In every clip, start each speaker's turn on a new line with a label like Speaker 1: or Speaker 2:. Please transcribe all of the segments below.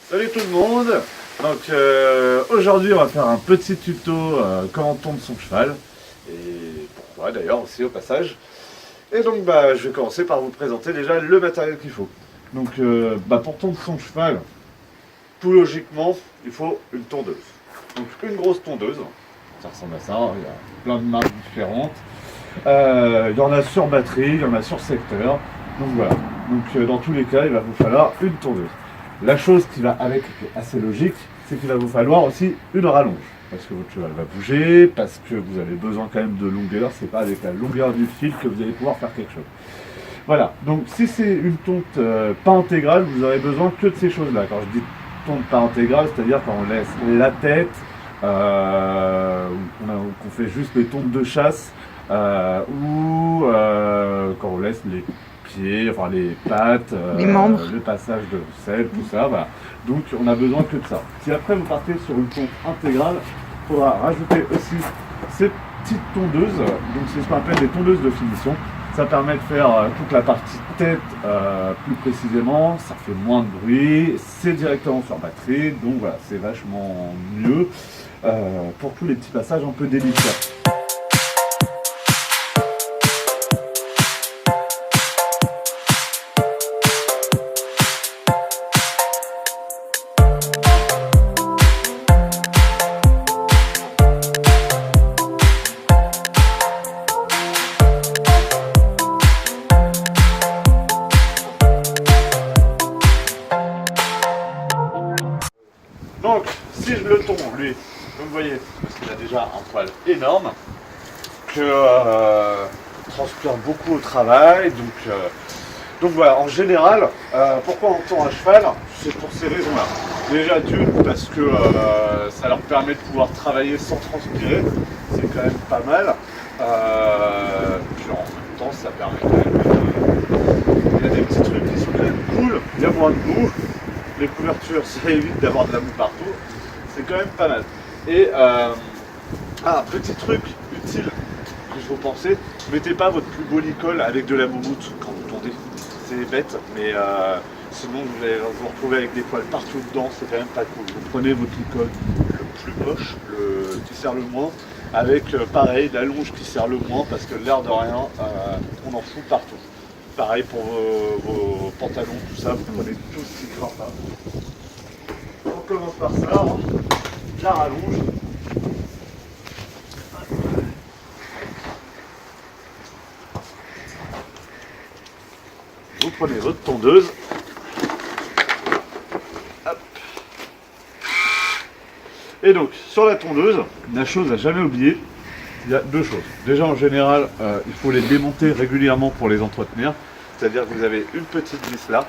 Speaker 1: Salut tout le monde. Donc aujourd'hui on va faire un petit tuto comment on tourne son cheval et pourquoi d'ailleurs aussi au passage. Et donc je vais commencer par vous présenter déjà le matériel qu'il faut. Donc pour tondre son cheval, tout logiquement il faut une tondeuse. Donc une grosse tondeuse, ça ressemble à ça, il y a plein de marques différentes. Il y en a sur batterie, il y en a sur secteur. Donc voilà, donc dans tous les cas il va vous falloir une tondeuse. La chose qui va avec, qui est assez logique, c'est qu'il va vous falloir aussi une rallonge. Parce que votre cheval va bouger, parce que vous avez besoin quand même de longueur, c'est pas avec la longueur du fil que vous allez pouvoir faire quelque chose. Voilà, donc si c'est une tonte pas intégrale, vous aurez besoin que de ces choses-là. Quand je dis tonte pas intégrale, c'est-à-dire quand on laisse la tête, qu'on fait juste les tontes de chasse, ou quand on laisse les pieds, enfin les pattes,
Speaker 2: les membres,
Speaker 1: le passage de selle, tout ça, voilà. Donc on a besoin que de ça. Si après vous partez sur une tonte intégrale, il faudra rajouter aussi ces petites tondeuses, donc c'est ce qu'on appelle des tondeuses de finition. Ça permet de faire toute la partie tête plus précisément, ça fait moins de bruit, c'est directement sur batterie, donc voilà, c'est vachement mieux pour tous les petits passages un peu délicats. Donc, si je le tombe, lui, comme vous voyez, parce qu'il a déjà un poil énorme, que transpire beaucoup au travail, donc voilà, en général, pourquoi on tond à cheval, c'est pour ces raisons-là. Déjà d'une, parce que ça leur permet de pouvoir travailler sans transpirer, c'est quand même pas mal, puis en même temps, ça permet quand même il y a des petits trucs qui sont quand même cool, il y a moins de boue. Les couvertures, ça évite d'avoir de la boue partout, c'est quand même pas mal. Et petit truc utile que je vous pensais, mettez pas votre plus beau licol avec de la moumoute quand vous tondez. C'est bête, mais sinon vous allez vous retrouver avec des poils partout dedans, c'est quand même pas cool. Vous prenez votre licol le plus moche, qui sert le moins, avec pareil la longe qui sert le moins, parce que l'air de rien, on en fout partout. Pareil pour vos pantalons, tout ça, vous prenez tout ce qui craint pas. On commence par ça, hein. La rallonge. Vous prenez votre tondeuse. Hop. Et donc, sur la tondeuse, la chose à jamais oublier, il y a deux choses. Déjà en général, il faut les démonter régulièrement pour les entretenir. C'est-à-dire que vous avez une petite vis là.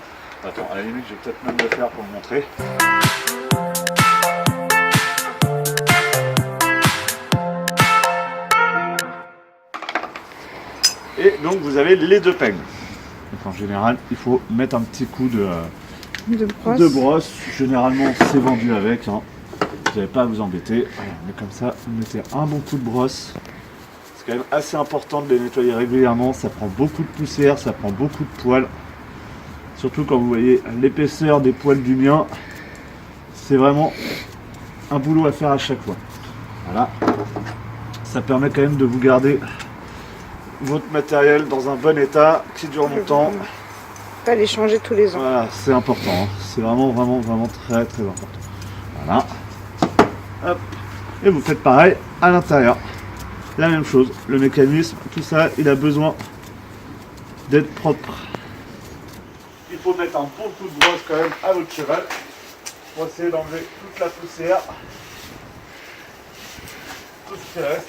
Speaker 1: Attends, à la limite, je vais peut-être même le faire pour vous montrer. Et donc vous avez les deux peignes. Donc en général, il faut mettre un petit coup de brosse. Généralement, c'est vendu avec. Hein. Vous n'avez pas à vous embêter. Voilà, mais comme ça, vous mettez un bon coup de brosse. C'est quand même assez important de les nettoyer régulièrement. Ça prend beaucoup de poussière, ça prend beaucoup de poils. Surtout quand vous voyez l'épaisseur des poils du mien. C'est vraiment un boulot à faire à chaque fois. Voilà. Ça permet quand même de vous garder votre matériel dans un bon état qui dure longtemps.
Speaker 2: Pas les changer tous les ans.
Speaker 1: Voilà, c'est important. Hein. C'est vraiment très important. Voilà. Hop. Et vous faites pareil à l'intérieur. La même chose. Le mécanisme, tout ça, il a besoin d'être propre. Il faut mettre un bon coup de brosse quand même à votre cheval pour essayer d'enlever toute la poussière, tout ce qui reste.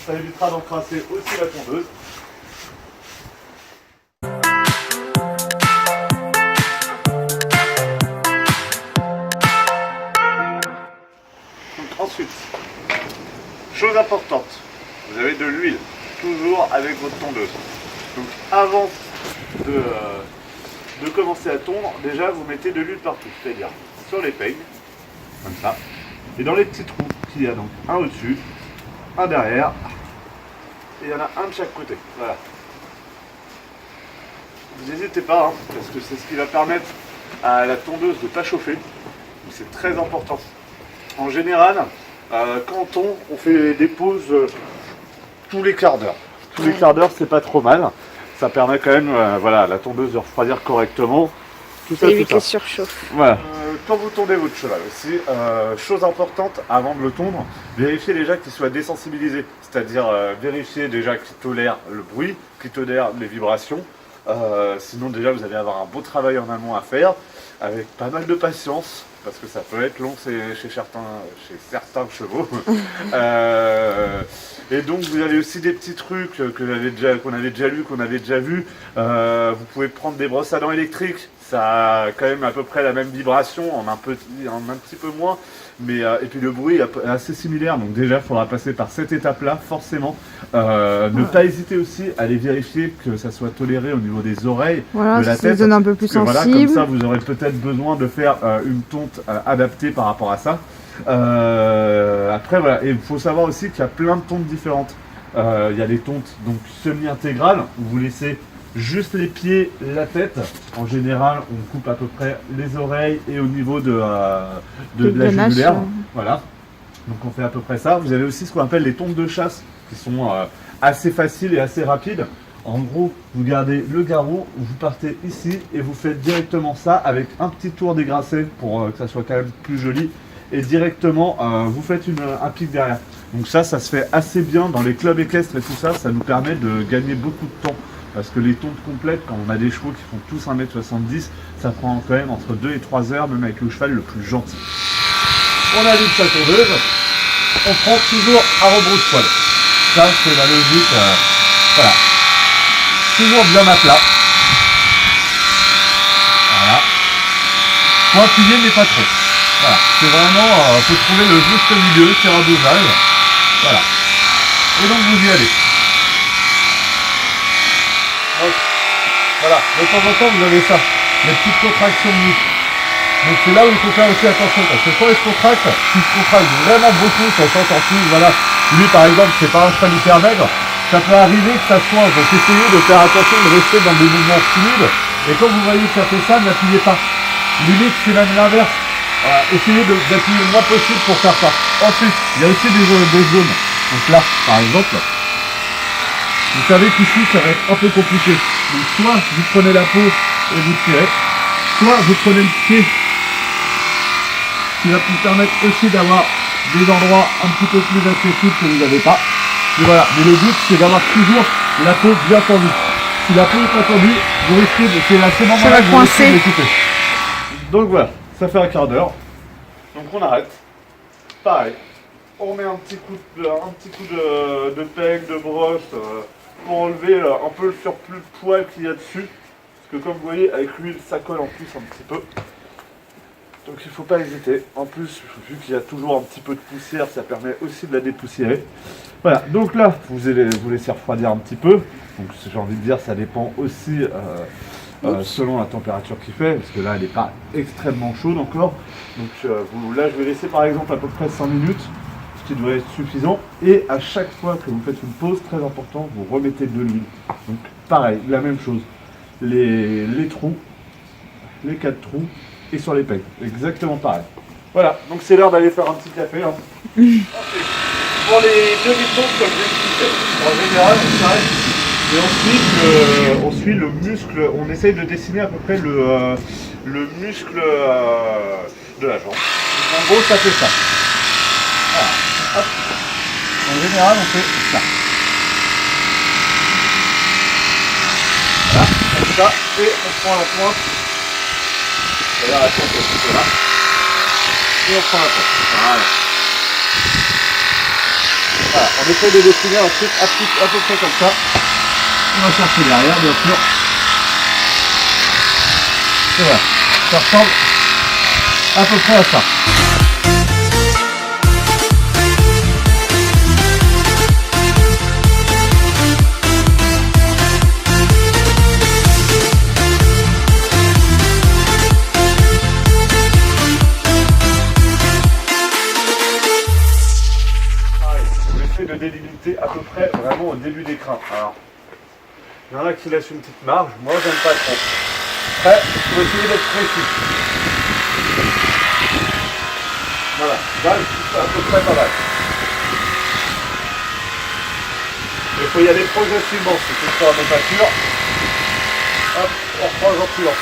Speaker 1: Ça évitera d'encrasser aussi la tondeuse. Donc ensuite, chose importante, vous avez de l'huile, toujours avec votre tondeuse. Donc avant de commencer à tondre, déjà vous mettez de l'huile partout, c'est-à-dire sur les peignes, comme ça, et dans les petits trous qu'il y a donc un au-dessus, un derrière, et il y en a un de chaque côté. Voilà. Vous n'hésitez pas, hein, parce que c'est ce qui va permettre à la tondeuse de ne pas chauffer. Donc c'est très important. En général, quand on fait des pauses tous les quarts d'heure. Tous les quarts d'heure, c'est pas trop mal. Ça permet quand même voilà, à la tondeuse de refroidir correctement. Tout ça,
Speaker 2: Ça évite
Speaker 1: tout
Speaker 2: les
Speaker 1: ça.
Speaker 2: surchauffes.
Speaker 1: Voilà. Quand vous tondez votre cheval aussi, chose importante avant de le tondre, vérifiez déjà qu'il soit désensibilisé. C'est-à-dire vérifier déjà qu'il tolère le bruit, qu'il tolère les vibrations. Sinon déjà vous allez avoir un beau travail en amont à faire, avec pas mal de patience, parce que ça peut être long chez certains chevaux. Et donc vous avez aussi des petits trucs qu'on avait déjà lu, qu'on avait déjà vu. Vous pouvez prendre des brosses à dents électriques. Ça a quand même à peu près la même vibration, en un petit peu moins, mais et puis le bruit est assez similaire, donc déjà il faudra passer par cette étape-là, forcément. Ne pas hésiter aussi à aller vérifier que ça soit toléré au niveau des oreilles,
Speaker 2: Voilà,
Speaker 1: de la
Speaker 2: ça
Speaker 1: tête.
Speaker 2: se donne un peu plus
Speaker 1: Parce que
Speaker 2: sensible.
Speaker 1: voilà, comme ça vous aurez peut-être besoin de faire une tonte adaptée par rapport à ça. Après voilà, et il faut savoir aussi qu'il y a plein de tontes différentes. Il y a des tontes donc semi-intégrales, où vous laissez juste les pieds, la tête. En général, on coupe à peu près les oreilles et au niveau de la
Speaker 2: gainages,
Speaker 1: jugulaire. Voilà. Donc on fait à peu près ça. Vous avez aussi ce qu'on appelle les tontes de chasse, qui sont assez faciles et assez rapides. En gros, vous gardez le garrot, vous partez ici et vous faites directement ça avec un petit tour dégrassé pour que ça soit quand même plus joli. Et directement, vous faites un pic derrière. Donc ça se fait assez bien dans les clubs équestres et tout ça. Ça nous permet de gagner beaucoup de temps. Parce que les tontes complètes, quand on a des chevaux qui font tous 1m70, ça prend quand même entre 2 et 3 heures, même avec le cheval le plus gentil. On allume sa tondeuse, on prend toujours à rebrousse-poil. Ça, c'est la logique. Voilà. Toujours bien à plat. Voilà. Faut appuyer, mais pas trop. Voilà. C'est vraiment, faut trouver le juste milieu, c'est un dosage. Voilà. Et donc, vous y allez. Donc, voilà, de temps en temps vous avez ça, les petites contractions de muscles. Donc c'est là où il faut faire aussi attention, parce que quand il se contracte, s'il se contracte vraiment beaucoup, ça s'entend plus, voilà. Lui par exemple, c'est pas un cheval hyper maigre, ça peut arriver que ça coince, donc essayez de faire attention de rester dans des mouvements fluides, et quand vous voyez que ça fait ça, n'appuyez pas. Limite, c'est même l'inverse. Voilà, essayez d'appuyer le moins possible pour faire ça. Ensuite, il y a aussi des zones. Donc là, par exemple, vous savez qu'ici, ça va être un peu compliqué. Donc soit vous prenez la peau et vous tirez, soit vous prenez le pied, qui va vous permettre aussi d'avoir des endroits un petit peu plus accessibles que vous n'avez pas. Et voilà, mais le but, c'est d'avoir toujours la peau bien tendue. Si la peau n'est pas tendue, vous risquez de... C'est à ce moment-là que vous risquez de les couper. Donc voilà, ça fait un quart d'heure. Donc on arrête. Pareil. On met un petit coup de peigne, de brosse pour enlever un peu le surplus de poils qu'il y a dessus. Parce que comme vous voyez, avec l'huile, ça colle en plus un petit peu. Donc il ne faut pas hésiter. En plus, vu qu'il y a toujours un petit peu de poussière, ça permet aussi de la dépoussiérer. Voilà, donc là, vous laissez refroidir un petit peu. Donc j'ai envie de dire, ça dépend aussi selon la température qu'il fait, parce que là, elle n'est pas extrêmement chaude encore. Donc là, je vais laisser par exemple à peu près 5 minutes. Qui doit être suffisant, et à chaque fois que vous faites une pause, très important, vous remettez de l'huile. Donc pareil, la même chose, les trous, les 4 trous, et sur les peils, exactement pareil. Voilà, donc c'est l'heure d'aller faire un petit café. Hein. Okay. Pour les demi-tontes, comme j'ai expliqué, en général on s'arrête, et on suit le muscle, on essaye de dessiner à peu près le muscle de la jambe. Donc, en gros, ça fait ça. Voilà. Hop. En général, on fait ça. Voilà, comme ça, et on prend la pointe. D'ailleurs, la pointe est plutôt là. Et on prend la pointe. Voilà. Voilà, on essaie de dessiner ensuite à peu près comme ça. On va chercher derrière, bien sûr. Et voilà, ça ressemble à peu près à ça. De délimiter quitter à peu près vraiment au début des crins. Alors, il y en a qui laissent une petite marge, moi j'aime pas trop. Après, il faut essayer d'être précis. Voilà, là c'est à peu près pas mal. Il faut y aller progressivement, c'est une fois de pâture. Hop, on reprend gentiment.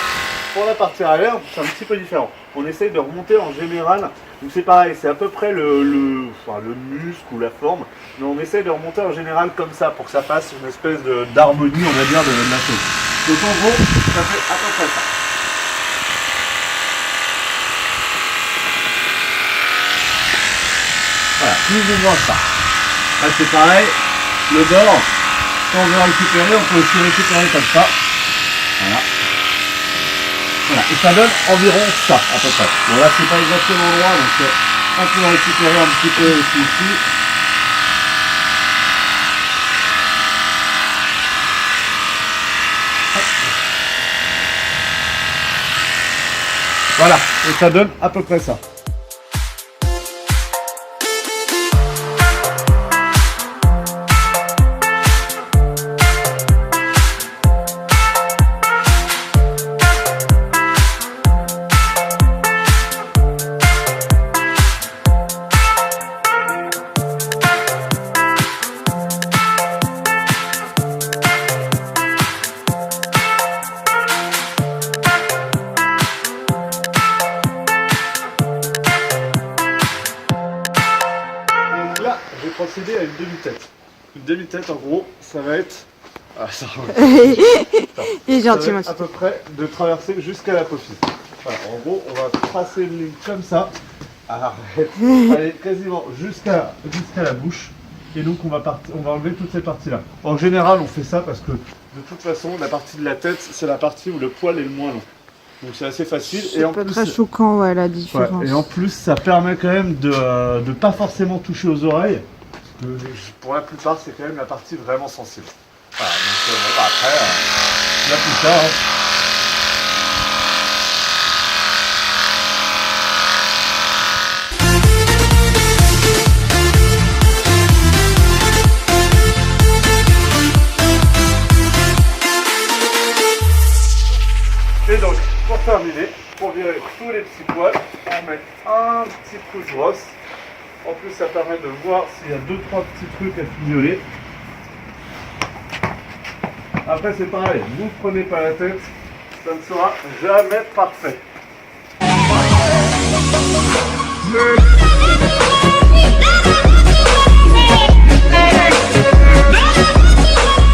Speaker 1: Pour la partie arrière, c'est un petit peu différent. On essaye de remonter en général. Donc c'est pareil, c'est à peu près le muscle ou la forme. Mais on essaye de remonter en général comme ça pour que ça fasse une espèce d'harmonie, on va dire, de la chose. Donc en gros, ça fait à peu près ça. Voilà, plus ou moins ça. Là c'est pareil, le bord, quand on veut récupérer, on peut aussi récupérer comme ça. Voilà. Voilà, et ça donne environ ça à peu près. Bon là c'est pas exactement droit, donc on peut récupérer un petit peu aussi ici. Voilà, et ça donne à peu près ça. Là, je vais procéder à une demi-tête. Une demi-tête, en gros, ça va être... Ah, ça
Speaker 2: Il est
Speaker 1: ça
Speaker 2: gentil,
Speaker 1: va
Speaker 2: moi.
Speaker 1: être à peu près de traverser jusqu'à l'apophyse. Voilà, en gros, on va tracer une ligne comme ça. Arrête. Allez, quasiment jusqu'à la bouche. Et donc, on va enlever toutes ces parties-là. En général, on fait ça parce que, de toute façon, la partie de la tête, c'est la partie où le poil est le moins long. Donc, c'est assez facile.
Speaker 2: C'est pas très choquant, ouais, la différence.
Speaker 1: Ouais, et en plus, ça permet quand même de pas forcément toucher aux oreilles. Parce que pour la plupart, c'est quand même la partie vraiment sensible. Voilà, donc bon, après, là plus tard. Et donc, pour terminer, pour virer tous les petits poils, on met un petit coup de brosse. En plus, ça permet de voir s'il y a 2-3 petits trucs à fignoler. Après, c'est pareil, vous ne prenez pas la tête, ça ne sera jamais parfait.